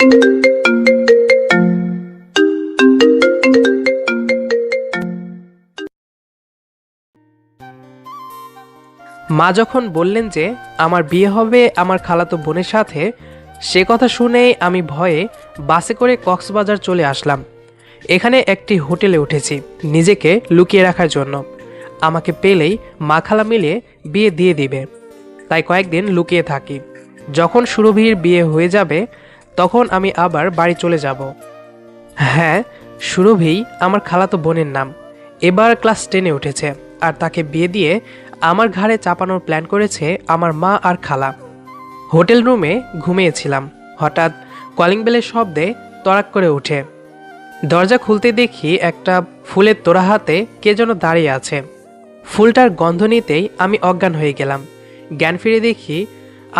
মা যখন বললেন যে আমার বিয়ে হবে আমার খালাতো বোনের সাথে, সে কথা শুনেই আমি ভয়ে বাসে করে কক্সবাজার চলে আসলাম। এখানে একটি হোটেলে উঠেছি নিজেকে লুকিয়ে রাখার জন্য। আমাকে পেলেই মা খালা মিলে বিয়ে দিয়ে দিবে, তাই কয়েকদিন লুকিয়ে থাকি। যখন সুরভির বিয়ে হয়ে যাবে তখন আমি আবার বাড়ি চলে যাব। হ্যাঁ, সুরভি আমার খালাতো বোনের নাম। এবার ক্লাস 10-এ উঠেছে, আর তাকে বিয়ে দিয়ে আমার ঘাড়ে চাপানোর প্ল্যান করেছে আমার মা আর খালা। হোটেল রুমে ঘুমিয়েছিলাম, হঠাৎ কলিং বেলের শব্দে তড়াক করে উঠে। দরজা খুলতে দেখি একটা ফুলের তোড়া হাতে কে যেন দাঁড়িয়ে আছে। ফুলটার গন্ধ নিতেই আমি অজ্ঞান হয়ে গেলাম। জ্ঞান ফিরে দেখি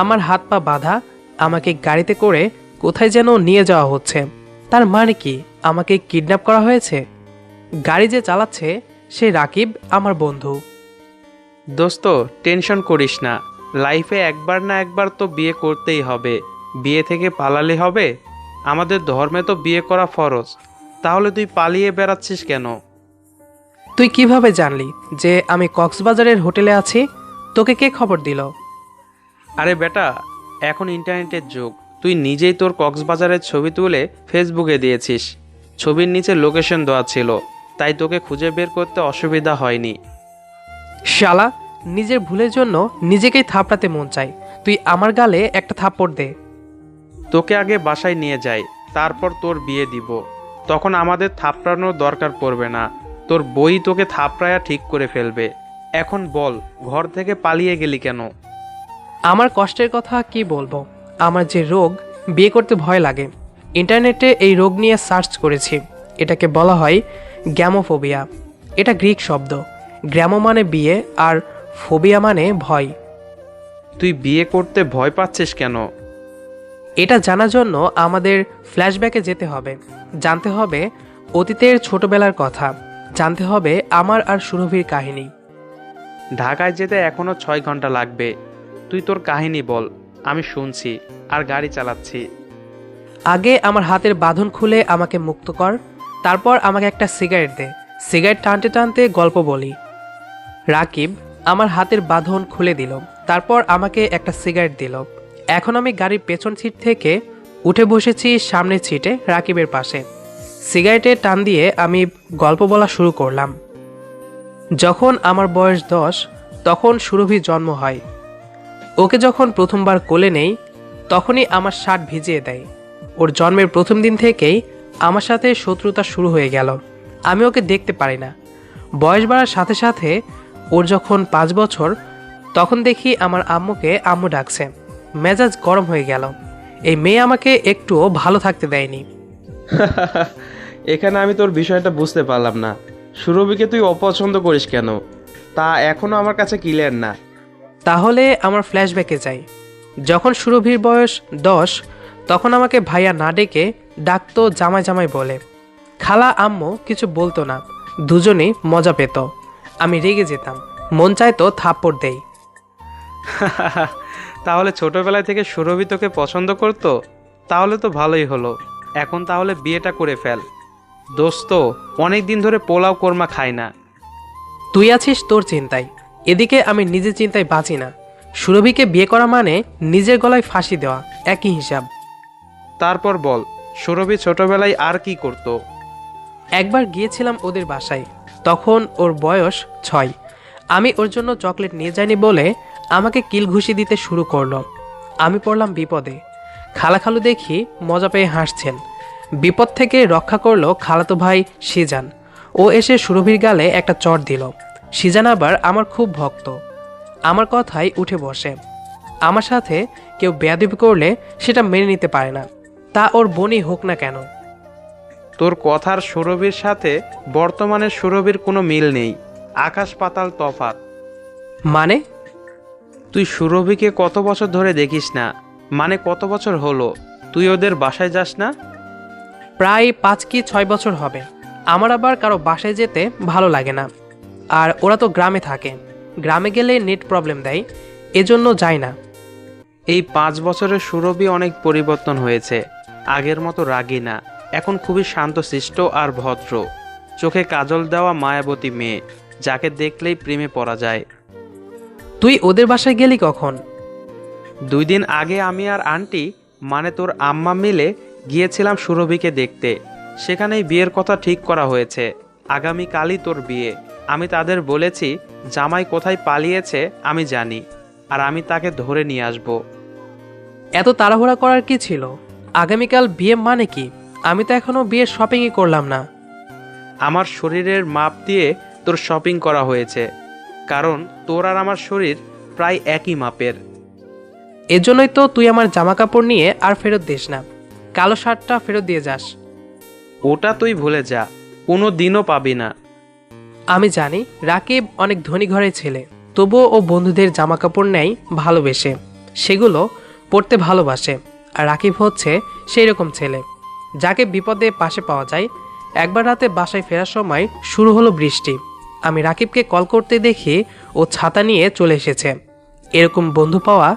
আমার হাত পা বাঁধা, আমাকে গাড়িতে করে কোথায় যেন নিয়ে যাওয়া হচ্ছে। তার মানে কি আমাকে কিডন্যাপ করা হয়েছে? গাড়ি যে চালাচ্ছে সে রাকিব, আমার বন্ধু। দোস্ত, টেনশন করিস না। লাইফে একবার না একবার তো বিয়ে করতেই হবে। বিয়ে থেকে পালালে হবে? আমাদের ধর্মে তো বিয়ে করা ফরজ। তাহলে তুই পালিয়ে বেড়াচ্ছিস কেন? তুই কিভাবে জানলি যে আমি কক্সবাজারের হোটেলে আছি? তোকে কে খবর দিল? আরে বেটা, এখন ইন্টারনেটের যুগ। তুই নিজেই তোর কক্সবাজারের ছবি তুলে ফেসবুকে দিয়েছিস। ছবির নিচে লোকেশন দেওয়া ছিল, তাই তোকে খুঁজে বের করতে অসুবিধা হয়নি। শালা, নিজের ভুলের জন্য নিজেকেই থাপড়াতে মন চাই। তুই আমার গালে একটা থাপ্পড় দে। তোকে আগে বাসায় নিয়ে যাই, তারপর তোর বিয়ে দিব। তখন আমাদের থাপড়ানোর দরকার পড়বে না। তোর বই তোকে থাপড়ায়া ঠিক করে ফেলবে। এখন বল, ঘর থেকে পালিয়ে গেলি কেন? আমার কষ্টের কথা কি বলবো। আমার যে রোগ, বিয়ে করতে ভয় লাগে। ইন্টারনেটে এই রোগ নিয়ে সার্চ করেছি। এটাকে বলা হয় গ্যামোফোবিয়া। এটা গ্রিক শব্দ। গ্র্যামো মানে বিয়ে, আর ফোবিয়া মানে ভয়। তুই বিয়ে করতে ভয় পাচ্ছিস কেন? এটা জানার জন্য আমাদের ফ্ল্যাশব্যাকে যেতে হবে। জানতে হবে অতীতের ছোটবেলার কথা। জানতে হবে আমার আর সুরভির কাহিনী। ঢাকায় যেতে এখনো 6 ঘন্টা লাগবে। তুই তোর কাহিনী বল, আমি শুনছি আর গাড়ি চালাচ্ছি। আগে আমার হাতের বাঁধন খুলে আমাকে মুক্ত কর, তারপর আমাকে একটা সিগারেট দে। সিগারেট টানতে টানতে গল্প বলি। রাকিব আমার হাতের বাঁধন খুলে দিল, তারপর আমাকে একটা সিগারেট দিল। এখন আমি গাড়ির পেছন সিট থেকে উঠে বসেছি সামনের সিটে রাকিবের পাশে। সিগারেটে টান দিয়ে আমি গল্প বলা শুরু করলাম। যখন আমার বয়স 10, তখন সুরভির জন্ম হয়। ওকে যখন প্রথমবার কোলে নেই, তখনই আমার শার্ট ভিজিয়ে দেয়। ওর জন্মের প্রথম দিন থেকেই আমার সাথে শত্রুতা শুরু হয়ে গেল। আমি ওকে দেখতে পারি না। বয়স বাড়ার সাথে সাথে ওর যখন 5 বছর, তখন দেখি আমার আম্মুকে আম্মু ডাকছে। মেজাজ গরম হয়ে গেল। এই মেয়ে আমাকে একটুও ভালো থাকতে দেয়নি। এখানে আমি তোর বিষয়টা বুঝতে পারলাম না। সুরভিকে তুই অপছন্দ করিস কেন? তা এখনো আমার কাছে ক্লিয়ার না। তাহলে আমার ফ্ল্যাশব্যাকে যাই। যখন সুরভির বয়স 10, তখন আমাকে ভাইয়া না ডেকে ডাকতো জামাই জামাই বলে। খালা আম্মু কিছু বলতো না, দুজনেই মজা পেত। আমি রেগে যেতাম, মন চাইতো থাপ্পড় দেই। তাহলে ছোটবেলায় থেকে সুরভি তোকে পছন্দ করতো? তাহলে তো ভালোই হলো। এখন তাহলে বিয়েটা করে ফেল। দোস্ত, অনেক দিন ধরে পোলাও কোরমা খাই না। তুই আছিস তোর চিন্তায়, এদিকে আমি নিজের চিন্তায় বাঁচি না। সুরভিকে বিয়ে করা মানে নিজের গলায় ফাঁসি দেওয়া, একই হিসাব। তারপর বল, সুরভি ছোটবেলায় আর কি করতো? একবার গিয়েছিলাম ওদের বাসায়, তখন ওর বয়স 6। আমি ওর জন্য চকলেট নিয়ে যাইনি বলে আমাকে কিল ঘুষি দিতে শুরু করলো। আমি পড়লাম বিপদে। খালাখালু দেখি মজা পেয়ে হাসছেন। বিপদ থেকে রক্ষা করলো খালাতো ভাই সিজান। ও এসে সুরভির গালে একটা চড় দিল। সিজান আবার আমার খুব ভক্ত, আমার কথাই উঠে বসে। আমার সাথে কেউ বেয়াদবি করলে সেটা মেনে নিতে পারে না, তা ওর বোনই হোক না কেন। তোর কথার সুরভির সাথে বর্তমানে সুরভির কোনো মিল নেই। আকাশ পাতাল তফাৎ। মানে? তুই সুরভিকে কত বছর ধরে দেখিস না? মানে কত বছর হলো তুই ওদের বাসায় যাস না? প্রায় 5 কি 6 বছর হবে। আমার আবার কারো বাসায় যেতে ভালো লাগে না। আর ওরা তো গ্রামে থাকে, গ্রামে গেলে নেট প্রবলেম দেয়, এজন্য যাই না। এই 5 বছরের সুরভি অনেক পরিবর্তন হয়েছে। আগের মতো রাগী না, এখন খুবই শান্তশিষ্ট আর ভদ্র। চোখে কাজল দেওয়া মায়াবতী মেয়ে, যাকে দেখলেই প্রেমে পড়া যায়। তুই ওদের বাসায় গেলি কখন? 2 দিন আগে আমি আর আন্টি, মানে তোর আম্মা মিলে গিয়েছিলাম সুরভিকে দেখতে। সেখানেই বিয়ের কথা ঠিক করা হয়েছে। আগামীকালই তোর বিয়ে। আমি তাদের বলেছি জামাই কোথায় পালিয়েছে আমি জানি, আর আমি তাকে ধরে নিয়ে আসব। এত তাড়াহুড়া করার কি ছিল? আগামীকাল বিয়ে মানে কি? আমি তো এখনো বিয়ের শপিংই করলাম না। আমার শরীরের মাপ দিয়ে তোর শপিং করা হয়েছে, কারণ তোর আর আমার শরীর প্রায় একই মাপের। এজন্যই তো তুই আমার জামা কাপড় নিয়ে আর ফেরত দিস না। কালো শার্টটা ফেরত দিয়ে যাস। ওটা তুই ভুলে যা, কোনো দিনও পাবি না। আমি জানি রাকিব অনেক ধনী ঘরের ছেলে, তবুও ও বন্ধুদের জামা কাপড় নেয় ভালোবেসে, সেগুলো পরতে ভালোবাসে। আর রাকিব হচ্ছে সেই রকম ছেলে যাকে বিপদে পাশে পাওয়া যায়। একবার রাতে বাসায় ফেরার সময় শুরু হলো বৃষ্টি। আমি রাকিবকে কল করতে দেখি ও ছাতা নিয়ে চলে এসেছে। এরকম বন্ধু পাওয়া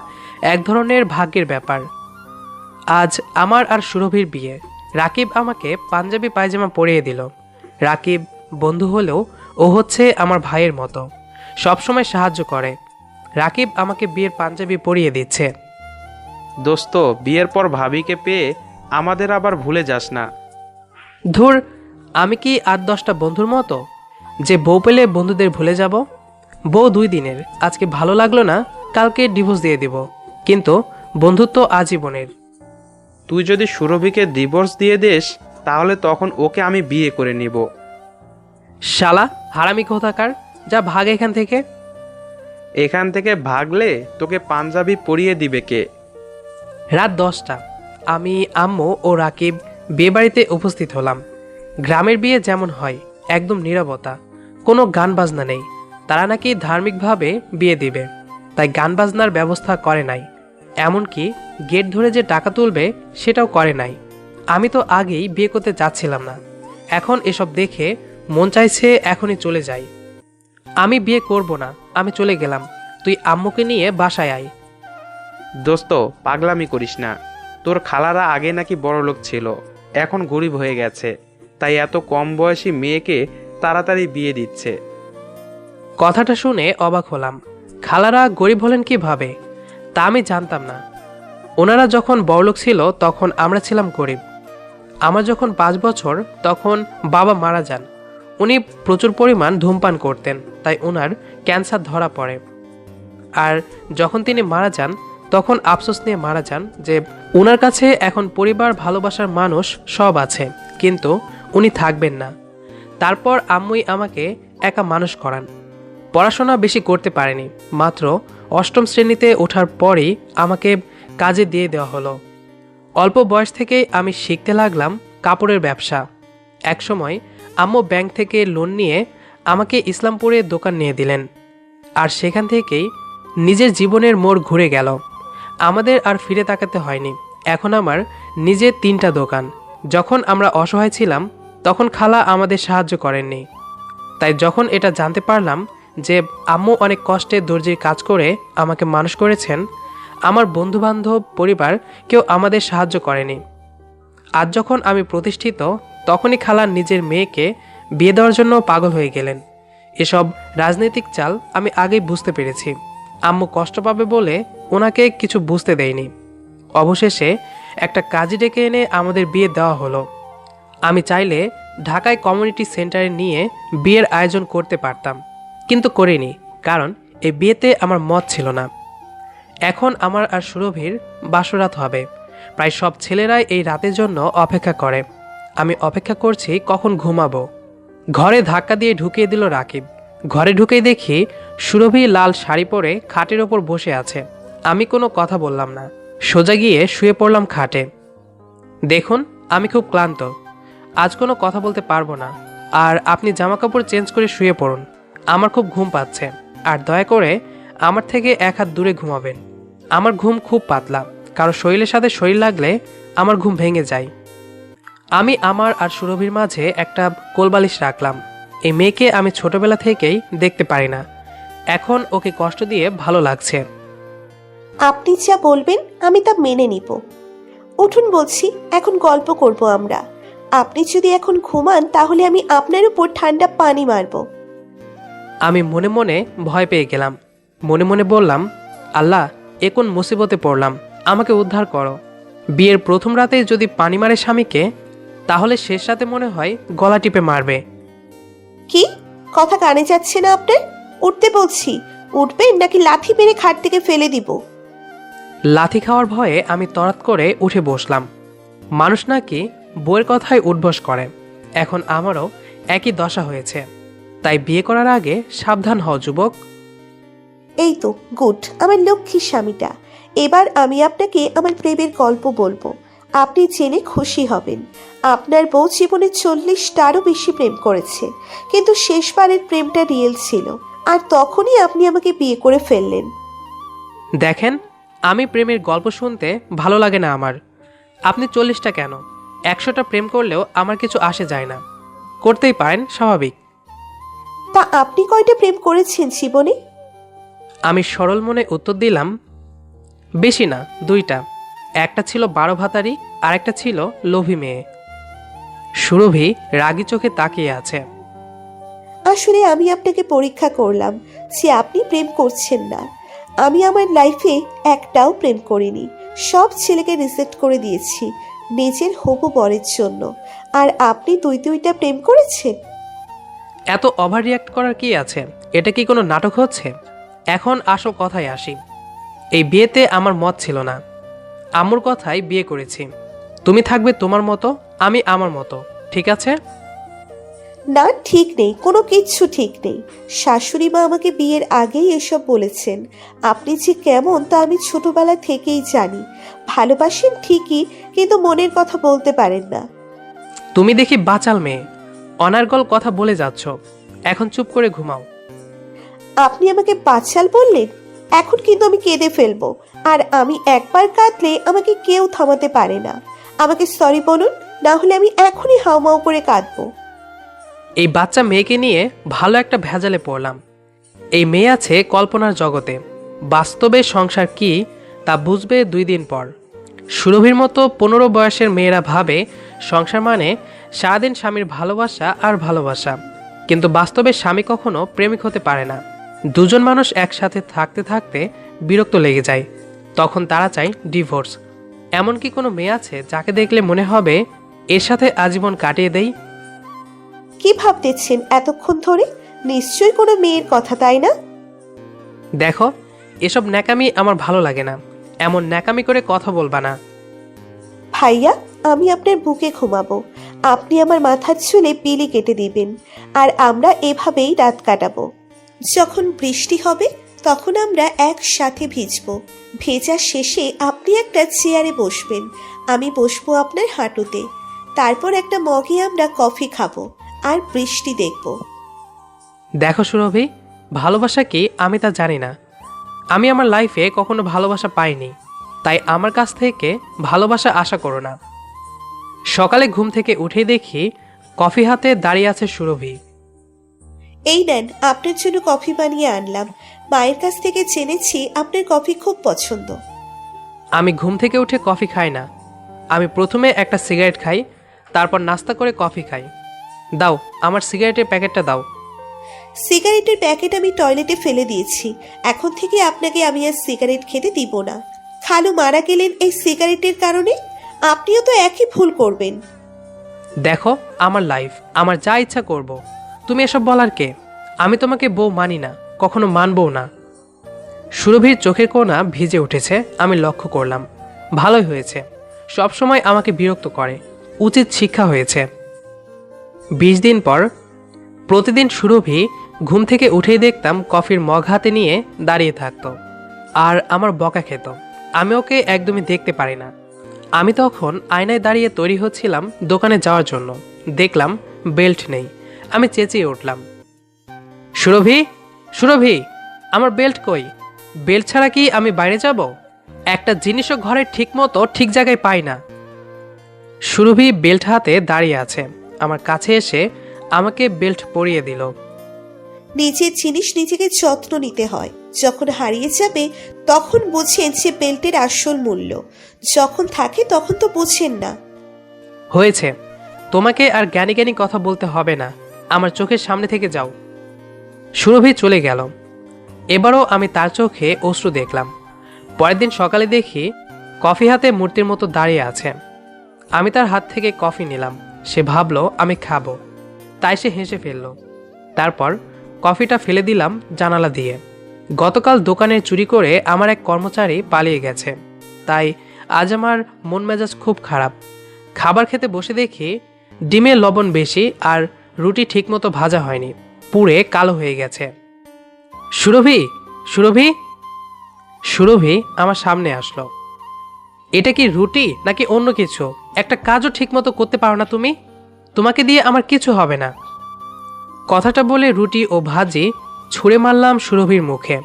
এক ধরনের ভাগ্যের ব্যাপার। আজ আমার আর সুরভির বিয়ে। রাকিব আমাকে পাঞ্জাবি পায়জামা পরিয়ে দিল। রাকিব বন্ধু হলেও ও হচ্ছে আমার ভাইয়ের মতো, সবসময় সাহায্য করে। রাকিব আমাকে বিয়ের পাঞ্জাবি পরিয়ে দিচ্ছে। দোস্ত, বিয়ের পর ভাবিকে পেয়ে আমাদের আবার ভুলে যাস না। ধুর, আমি কি 8-10টা বন্ধুর মতো যে বউ পেলে বন্ধুদের ভুলে যাব? বউ 2 দিনের, আজকে ভালো লাগলো না, কালকে ডিভোর্স দিয়ে দিব, কিন্তু বন্ধুত্ব আজীবনের। তুই যদি সুরভিকে ডিভোর্স দিয়ে দিস, তাহলে তখন ওকে আমি বিয়ে করে নিব। শালা হারামি কোথাকার, যা ভাগ এখান থেকে। এখান থেকে ভাগলে তোকে পাঞ্জাবি পরিয়ে দিবে কে? রাত 10টা, আমি, আম্মু ও রাকিব বিয়েবাড়িতে উপস্থিত হলাম। গ্রামের বিয়ে যেমন হয়, একদম নীরবতা, কোনো গান বাজনা নেই। তারা নাকি ধার্মিকভাবে বিয়ে দিবে, তাই গান বাজনার ব্যবস্থা করে নাই। এমনকি গেট ধরে যে টাকা তুলবে সেটাও করে নাই। আমি তো আগেই বিয়ে করতে চাচ্ছিলাম না, এখন এসব দেখে মন চাইছে এখনই চলে যাই। আমি বিয়ে করব না, আমি চলে গেলাম। তুই আম্মুকে নিয়ে বাসায় আয়। দোস্ত, পাগলামি করিস না। তোর খালারা আগে নাকি বড়লোক ছিল, এখন গরিব হয়ে গেছে, তাই এত কম বয়সী মেয়েকে তাড়াতাড়ি বিয়ে দিচ্ছে। কথাটা শুনে অবাক হলাম। খালারা গরিব হলেন কিভাবে? তা আমি জানতাম না। ওনারা যখন বড়লোক ছিল তখন আমরা ছিলাম গরিব। আমার যখন 5 বছর তখন বাবা মারা যান। উনি প্রচুর পরিমাণ ধূমপান করতেন, তাই ওনার ক্যান্সার ধরা পড়ে। আর যখন তিনি মারা যান তখন আফসোস নিয়ে মারা যান যে ওনার কাছে এখন পরিবার, ভালোবাসার মানুষ সব আছে, কিন্তু উনি থাকবেন না। তারপর আম্মুই আমাকে একা মানুষ করান। পড়াশোনা বেশি করতে পারেনি, মাত্র 8ম শ্রেণীতে ওঠার পরেই আমাকে কাজে দিয়ে দেওয়া হলো। অল্প বয়স থেকেই আমি শিখতে লাগলাম কাপড়ের ব্যবসা। একসময় আম্মু ব্যাংক থেকে লোন নিয়ে আমাকে ইসলামপুরে দোকান নিয়ে দিলেন, আর সেখান থেকেই নিজের জীবনের মোড় ঘুরে গেল। আমাদের আর ফিরে তাকাতে হয়নি। এখন আমার নিজের 3টা দোকান। যখন আমরা অসহায় ছিলাম তখন খালা আমাদের সাহায্য করেননি, তাই যখন এটা জানতে পারলাম যে আম্মু অনেক কষ্টে দর্জির কাজ করে আমাকে মানুষ করেছেন, আমার বন্ধুবান্ধব, পরিবার কেউ আমাদের সাহায্য করেনি। আজ যখন আমি প্রতিষ্ঠিত, তখনই খালা নিজের মেয়েকে বিয়ে দেওয়ার জন্য পাগল হয়ে গেলেন। এসব রাজনৈতিক চাল আমি আগেই বুঝতে পেরেছি। আম্মু কষ্ট পাবে বলে ওনাকে কিছু বুঝতে দেয়নি। অবশেষে একটা কাজী ডেকে এনে আমাদের বিয়ে দেওয়া হলো। আমি চাইলে ঢাকায় কমিউনিটি সেন্টারে নিয়ে বিয়ের আয়োজন করতে পারতাম, কিন্তু করিনি, কারণ এই বিয়েতে আমার মত ছিল না। এখন আমার আর সুরভির বাসরাত হবে। প্রায় সব ছেলেরাই এই রাতের জন্য অপেক্ষা করে। আমি অপেক্ষা করছি কখন ঘুমাবো। ঘরে ধাক্কা দিয়ে ঢুকিয়ে দিল রাকিব। ঘরে ঢুকেই দেখি সুরভি লাল শাড়ি পরে খাটের ওপর বসে আছে। আমি কোনো কথা বললাম না, সোজা গিয়ে শুয়ে পড়লাম খাটে। দেখুন, আমি খুব ক্লান্ত, আজ কোনো কথা বলতে পারবো না, আর আপনি জামা কাপড় চেঞ্জ করে শুয়ে পড়ুন। আমার খুব ঘুম পাচ্ছে, আর দয়া করে আমার থেকে 1 হাত দূরে ঘুমাবেন। আমার ঘুম খুব পাতলা, কারো শরীরের সাথে শরীর লাগলে আমার ঘুম ভেঙে যায়। আমি আমার আর সুরভির মাঝে একটা কোলবালিশ রাখলাম। এই মেয়েকে আমি ছোটবেলা থেকেই দেখতে পারি না, এখন ওকে কষ্ট দিয়ে ভালো লাগছে। আপনি যা বলবেন আমি তা মেনে নিব। ও উঠুন বলছি, এখন গল্প করব আমরা। আপনি যদি এখন ঘুমান তাহলে আমি আপনার উপর ঠান্ডা পানি মারবো। আমি মনে মনে ভয় পেয়ে গেলাম। মনে মনে বললাম, আল্লাহ, এ কোন মুসিবতে পড়লাম, আমাকে উদ্ধার করো। বিয়ের প্রথম রাতেই যদি পানি মারে স্বামীকে, তাহলে শেষ রাতে মনে হয় গলা টিপে মারবে। কি কথা কানে যাচ্ছে না আপনার? উঠতে বলছি, উঠবেন নাকি লাথি মেরে খাট থেকে ফেলে দিব? লাথি খাওয়ার ভয়ে আমি তড়াৎ করে উঠে বসলাম। মানুষ নাকি বইয়ের কথায় উঠবস করে, এখন আমারও একই দশা হয়েছে। তাই বিয়ে করার আগে সাবধান হও যুবক। এই তো গুড, আমার লক্ষ্মীর স্বামীটা। এবার আমি আপনাকে আমার প্রেমের গল্প বলবো, আপনি জেনে খুশি হবেন। আপনার বউ জীবনে 40টারও বেশি প্রেম করেছে, কিন্তু শেষবারের প্রেমটা রিয়েল ছিল, আর তখনই আপনি আমাকে বিয়ে করে ফেললেন। দেখেন, আমি প্রেমের গল্প শুনতে ভালো লাগে না আমার। আপনি 40টা কেন, 100টা প্রেম করলেও আমার কিছু আসে যায় না। করতেই পারেন, স্বাভাবিক। তা আপনি কয়টা প্রেম করেছেন জীবনে? আমি সরল মনে উত্তর দিলাম, বেশি না, 2টা। একটা ছিল 12 ভাতারি, আর একটা ছিল লোভী মেয়ে। সুরভি রাগী চোখে তাকিয়ে আছে। আসলে আমি আপনাকে পরীক্ষা করলাম যে আপনি প্রেম করছেন না। আমি আমার লাইফে একটাও প্রেম করিনি, সব ছেলেকে রিজেক্ট করে দিয়েছি নিজের হবু বরের জন্য। আর আপনি দুইটা প্রেম করেছেন? এত ওভার রিয়াক্ট করার কি আছে? এটা কি কোনো নাটক হচ্ছে? এখন আসল কথায় আসি। এই বিয়েতে আমার মত ছিল না, আম্মুর কথাই বিয়ে করেছি। তুমি থাকবে তোমার মতো, আমি আমার মতো, ঠিক আছে? না, ঠিক নেই, কোনো কিচ্ছু ঠিক নেই। শাশুড়ি মা আমাকে বিয়ের আগেই এসব বলেছেন। আপনি যে কেমন তা আমি ছোটবেলা থেকেই জানি। ভালোবাসেন ঠিকই, কিন্তু মনের কথা বলতে পারেন না। তুমি দেখি বাচাল মেয়ে, অনার্গল কথা বলে যাচ্ছ। এখন চুপ করে ঘুমাও। আপনি আমাকে বাচাল বললেন? এখন কিন্তু আমি কেঁদে ফেলবো, আর আমি একবার কাঁদলে আমাকে কেউ থামাতে পারে না। আমাকে সরি বলুন, না হলে আমি এখনই হাউমাউ করে কাঁদবো। এই বাচ্চা মেয়েকে নিয়ে ভালো একটা ভেজালে পড়লাম। এই মেয়ে আছে কল্পনার জগতে, বাস্তবে সংসার কি তা বুঝবে 2 দিন পর। সুরভির মতো 15 বয়সের মেয়েরা ভাবে সংসার মানে সারাদিন স্বামীর ভালোবাসা আর ভালোবাসা, কিন্তু বাস্তবে স্বামী কখনো প্রেমিক হতে পারে না। দুজন মানুষ একসাথে থাকতে থাকতে বিরক্ত লেগে যায়, তখন তারা চায় ডিভোর্স। এমন কি কোনো মেয়ে আছে যাকে দেখলে মনে হবে এর সাথে আজীবন কাটিয়ে দেই? কি ভাবতেছেন এতক্ষণ ধরে? নিশ্চয়ই কোনো মেয়ের কথা, তাই না? দেখো, এসব ন্যাকামি আমার ভালো লাগে না। এমন ন্যাকামি করে কথা বলবা না। ভাইয়া, আমি আপনার বুকে ঘুমাবো, আপনি আমার মাথার চুলে বিলি কেটে দিবেন, আর আমরা এভাবেই রাত কাটাবো। যখন বৃষ্টি হবে তখন আমরা একসাথে ভিজবো। ভেজা শেষে আপনি একটা চেয়ারে বসবেন, আমি বসবো আপনার হাঁটুতে। তারপর একটা মগে আমরা কফি খাবো আর বৃষ্টি দেখবো। দেখো সুরভি, ভালোবাসা কি আমি তা জানি না। আমি আমার লাইফে কখনো ভালোবাসা পাইনি, তাই আমার কাছ থেকে ভালোবাসা আশা করো না। সকালে ঘুম থেকে উঠে দেখি কফি হাতে দাঁড়িয়ে আছে সুরভি। এই নেন, আপনার জন্য কফি বানিয়ে আনলাম। মায়ের কাছ থেকে জেনেছি আপনার কফি খুব পছন্দ। আমি ঘুম থেকে উঠে কফি খাই না। আমি প্রথমে একটা সিগারেট খাই, তারপর নাস্তা করে কফি খাই। দাও, আমার সিগারেটের প্যাকেটটা দাও। সিগারেটের প্যাকেট আমি টয়লেটে ফেলে দিয়েছি। এখন থেকে আপনাকে আমি আর সিগারেট খেতে দিব না। খালু মারা গেলেন এই সিগারেটের কারণে, আপনিও তো একই ভুল করবেন। দেখো, আমার লাইফ, আমার যা ইচ্ছা করব। তুমি এসব বলার কে? আমি তোমাকে বউ মানি না, কখনো মানবও না। সুরভির চোখের কোণা ভিজে উঠেছে, আমি লক্ষ্য করলাম। ভালোই হয়েছে, সবসময় আমাকে বিরক্ত করে, উচিত শিক্ষা হয়েছে। 20 দিন পর প্রতিদিন সুরভি ঘুম থেকে উঠেই দেখতাম কফির মগ হাতে নিয়ে দাঁড়িয়ে থাকতো আর আমার বকা খেত। আমি ওকে একদমই দেখতে পারি না। আমি তখন আয়নায় দাঁড়িয়ে তৈরি হচ্ছিলাম দোকানে যাওয়ার জন্য। দেখলাম বেল্ট নেই। আমি চেঁচিয়ে উঠলাম, সুরভি, সুরভি, আমার বেল্ট কই? বেল্ট ছাড়া কি আমি বাইরে যাব? একটা জিনিসও ঘরে ঠিক মতো ঠিক জায়গায় পাই না। সুরভি বেল্ট হাতে দাঁড়িয়ে আছে, আমার কাছে এসে আমাকে বেল্ট পরিয়ে দিল। নিজের জিনিস নিজেকে যত্ন নিতে হয়, যখন হারিয়ে যাবে তখন বুঝেন যে বেল্টের আসল মূল্য। যখন থাকে তখন তো বুঝেন না। হয়েছে, তোমাকে আর জ্ঞানী জ্ঞানী কথা বলতে হবে না, আমার চোখের সামনে থেকে যাও। সুরভি চলে গেল। এবারও আমি তার চোখে অশ্রু দেখলাম। পরের দিন সকালে দেখি কফি হাতে মূর্তির মতো দাঁড়িয়ে আছে। আমি তার হাত থেকে কফি নিলাম। সে ভাবলো আমি খাবো, তাই সে হেসে ফেলল। তারপর কফিটা ফেলে দিলাম জানালা দিয়ে। গতকাল দোকানে চুরি করে আমার এক কর্মচারী পালিয়ে গেছে, তাই আজ আমার মন মেজাজ খুব খারাপ। খাবার খেতে বসে দেখি ডিমে লবণ বেশি আর রুটি ঠিকমতো ভাজা হয়নি, পুড়ে কালো হয়ে গেছে। সুরভি, সুরভি! সুরভি আমার সামনে আসলো। এটা কি রুটি নাকি অন্য কিছু? একটা কাজও ঠিকমতো করতে পারো না তুমি? তোমাকে দিয়ে আমার কিছু হবে না। কথাটা বলে রুটি ও ভাজি ছুঁড়ে মারলাম সুরভির মুখে।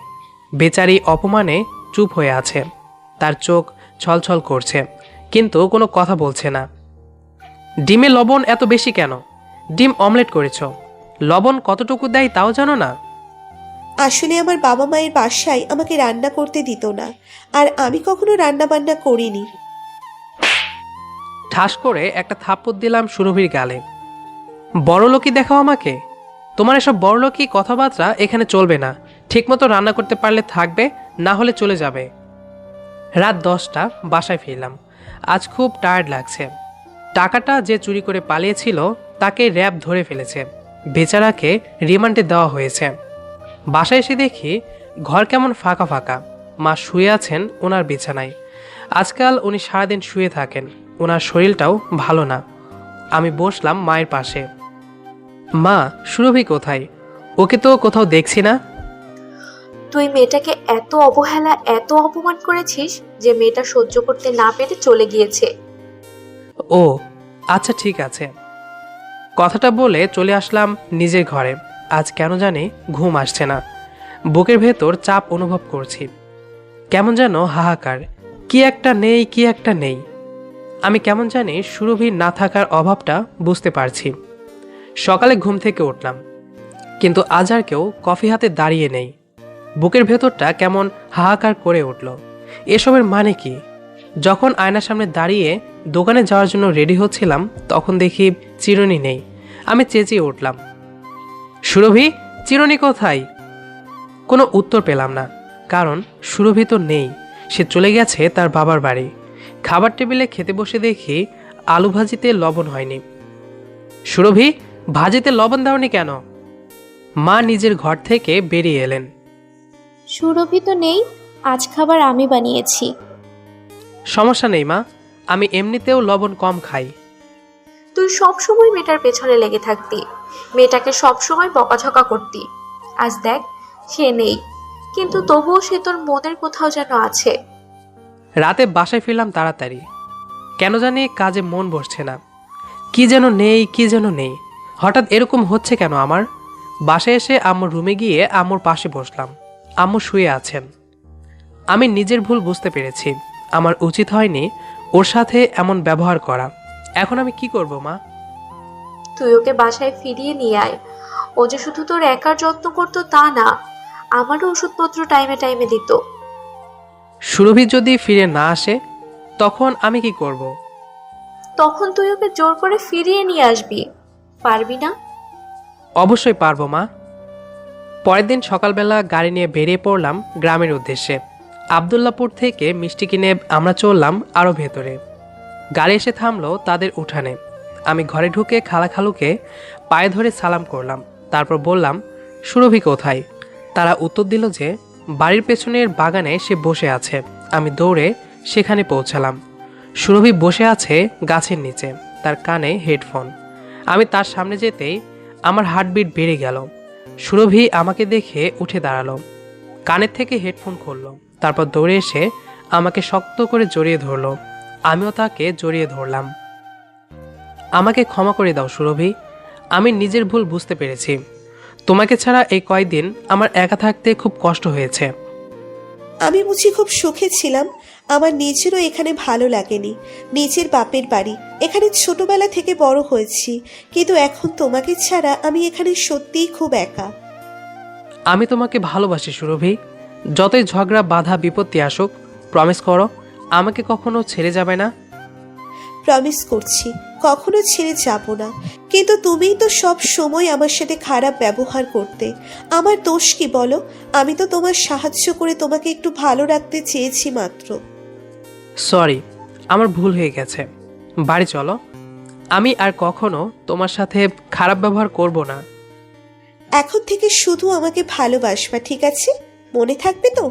বেচারি অপমানে চুপ হয়ে আছে। তার চোখ ছলছল করছে, কিন্তু কোনো কথা বলছে না। ডিমে লবণ এত বেশি কেন? ডিম অমলেট করেছ, লবণ কতটুকু দেয় তাও জানো না? আসলে আমার বাবা মায়ের বাসায় আমাকে রান্না করতে দিত না, আর আমি কখনো রান্না বান্না করিনি। ঠাস করে একটা থাপ্পড় দিলাম সুরভির গালে। বড়লোকি দেখাও আমাকে? তোমার এসব বড়লোকি কথাবার্তা এখানে চলবে না। ঠিকমতো রান্না করতে পারলে থাকবে, না হলে চলে যাবে। রাত 10টা, বাসায় ফিরলাম। আজ খুব টায়ার্ড লাগছে। টাকাটা যে চুরি করে পালিয়েছিল তাকে র্যাব ধরে ফেলেছে। বেচারাকে রিমান্ডে দেওয়া হয়েছে। বাসায় এসে দেখি ঘর কেমন ফাঁকা ফাঁকা। মা শুয়ে আছেন ওনার বিছানায়। আজকাল উনি সারাদিন শুয়ে থাকেন, ওনার শরীরটাও ভালো না। আমি বসলাম মায়ের পাশে। মা, সুরভি কোথায়? ওকে তো কোথাও দেখছি না। তুই মেয়েটাকে এত অবহেলা, এত অপমান করেছিস যে মেয়েটা সহ্য করতে না পেরে চলে গিয়েছে। ও আচ্ছা, ঠিক আছে। কথাটা বলে চলে আসলাম নিজের ঘরে। আজ কেন জানি ঘুম আসছে না। বুকের ভেতর চাপ অনুভব করছি। কেমন যেন হাহাকার, কি একটা নেই, কি একটা নেই। আমি কেমন জানি সুরভির না থাকার অভাবটা বুঝতে পারছি। সকালে ঘুম থেকে উঠলাম, কিন্তু আজ আর কেউ কফি হাতে দাঁড়িয়ে নেই। বুকের ভেতরটা কেমন হাহাকার করে উঠল। এসবের মানে কি? যখন আয়নার সামনে দাঁড়িয়ে দোকানে যাওয়ার জন্য রেডি হচ্ছিলাম তখন দেখি চিরুনি নেই। আমি চেঁচিয়ে উঠলাম, সুরভি, চিরুনি কোথায়? কোনো উত্তর পেলাম না, কারণ সুরভি তো নেই। সে চলে গেছে তার বাবার বাড়ি। খাবার টেবিলে খেতে বসে দেখি আলু ভাজিতে লবণ হয়নি। সুরভি, ভাজিতে লবণ দাওনি কেন? মা নিজের ঘর থেকে বেরিয়ে এলেন। সুরভি তো নেই, আজ খাবার আমি বানিয়েছি। সমস্যা নেই মা, আমি এমনিতেও লবণ কম খাই। তুই সবসময় মেয়েটার পেছনে লেগে থাকতি, মেয়েটাকে সবসময় বকাঝকা করতি। আজ দেখ সে নেই, কিন্তু তবুও সে তোর মনের কোথাও যেন আছে। রাতে বাসায় ফিরলাম তাড়াতাড়ি। কেন জানি কাজে মন বসছে না। কি যেন নেই, কি যেন নেই। হঠাৎ এরকম হচ্ছে কেন আমার? বাসায় এসে আম্মুর রুমে গিয়ে আম্মুর পাশে বসলাম। আম্মু শুয়ে আছেন। আমি নিজের ভুল বুঝতে পেরেছি। আমার উচিত হয়নি ওর সাথে এমন ব্যবহার করা। এখন আমি কি করব মা? তুই ওকে বাসায় ফিরিয়ে নিয়ে আয়। ও যে শুধু তোর একার যত্ন করতো তা না, আমারও ওষুধপত্র টাইমে টাইমে দিত। সুরভি যদি ফিরে না আসে তখন আমি কি করব? তখন তুই ওকে জোর করে ফিরিয়ে নিয়ে আসবি, পারবি না? অবশ্যই পারবো মা। পরের দিন সকালবেলা গাড়ি নিয়ে বেরিয়ে পড়লাম গ্রামের উদ্দেশ্যে। আবদুল্লাপুর থেকে মিষ্টি কিনে আমরা চললাম আরও ভেতরে। গাড়ি এসে থামলো তাদের উঠানে। আমি ঘরে ঢুকে খালাখালুকে পায়ে ধরে সালাম করলাম। তারপর বললাম, সুরভি কোথায়? তারা উত্তর দিল যে বাড়ির পেছনের বাগানে সে বসে আছে। আমি দৌড়ে সেখানে পৌঁছালাম। সুরভি বসে আছে গাছের নিচে, তার কানে হেডফোন। আমি তার সামনে যেতেই আমার হার্টবিট বেড়ে গেল। সুরভি আমাকে দেখে উঠে দাঁড়ালো, কানের থেকে হেডফোন খুললো, তারপর দৌড়ে এসে আমাকে শক্ত করে জড়িয়ে ধরলো। আমিও তাকে জড়িয়ে ধরলাম। আমাকে ক্ষমা করে দাও সুরভি, আমি নিজের ভুল বুঝতে পেরেছি। তোমাকে ছাড়া এই কয়দিন আমার একা থাকতে খুব কষ্ট হয়েছে। আমি বুঝি খুব সুখে ছিলাম? আমার নিজেরও এখানে ভালো লাগেনি। নিজের বাপের বাড়ি, এখানে ছোটবেলা থেকে বড় হয়েছি, কিন্তু এখন তোমাকে ছাড়া আমি এখানে সত্যিই খুব একা। আমি তোমাকে ভালোবাসি সুরভি, যতই ঝগড়া বাধা বিপত্তি আসুক, প্রমিস করো আমাকে কখনো ছেড়ে যাবে না। প্রমিস করছি কখনো ছেড়ে যাব না, কিন্তু তুমিই তো সব সময় আমার সাথে খারাপ ব্যবহার করতে। আমার দোষ কি বলো? আমি তো তোমার সাহায্য করে তোমাকে একটু ভালো রাখতে চেয়েছি মাত্র। সরি, আমার ভুল হয়ে গেছে। বাড়ি চলো, আমি আর কখনো তোমার সাথে খারাপ ব্যবহার করব না। এখন থেকে শুধু আমাকে ভালোবাসবা, ঠিক আছে? মনে থাকবে তো?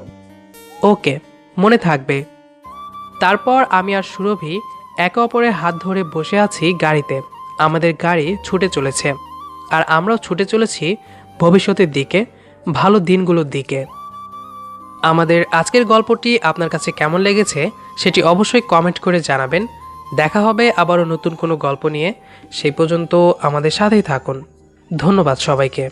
ওকে, মনে থাকবে। তারপর আমি আর সুরভি একে অপরের হাত ধরে বসে আছি গাড়িতে। আমাদের গাড়ি ছুটে চলেছে, আর আমরাও ছুটে চলেছি ভবিষ্যতের দিকে, ভালো দিনগুলোর দিকে। আমাদের আজকের গল্পটি আপনার কাছে কেমন লেগেছে সেটি অবশ্যই কমেন্ট করে জানাবেন। দেখা হবে আবারও নতুন কোনো গল্প নিয়ে। সেই পর্যন্ত আমাদের সাথেই থাকুন। ধন্যবাদ সবাইকে।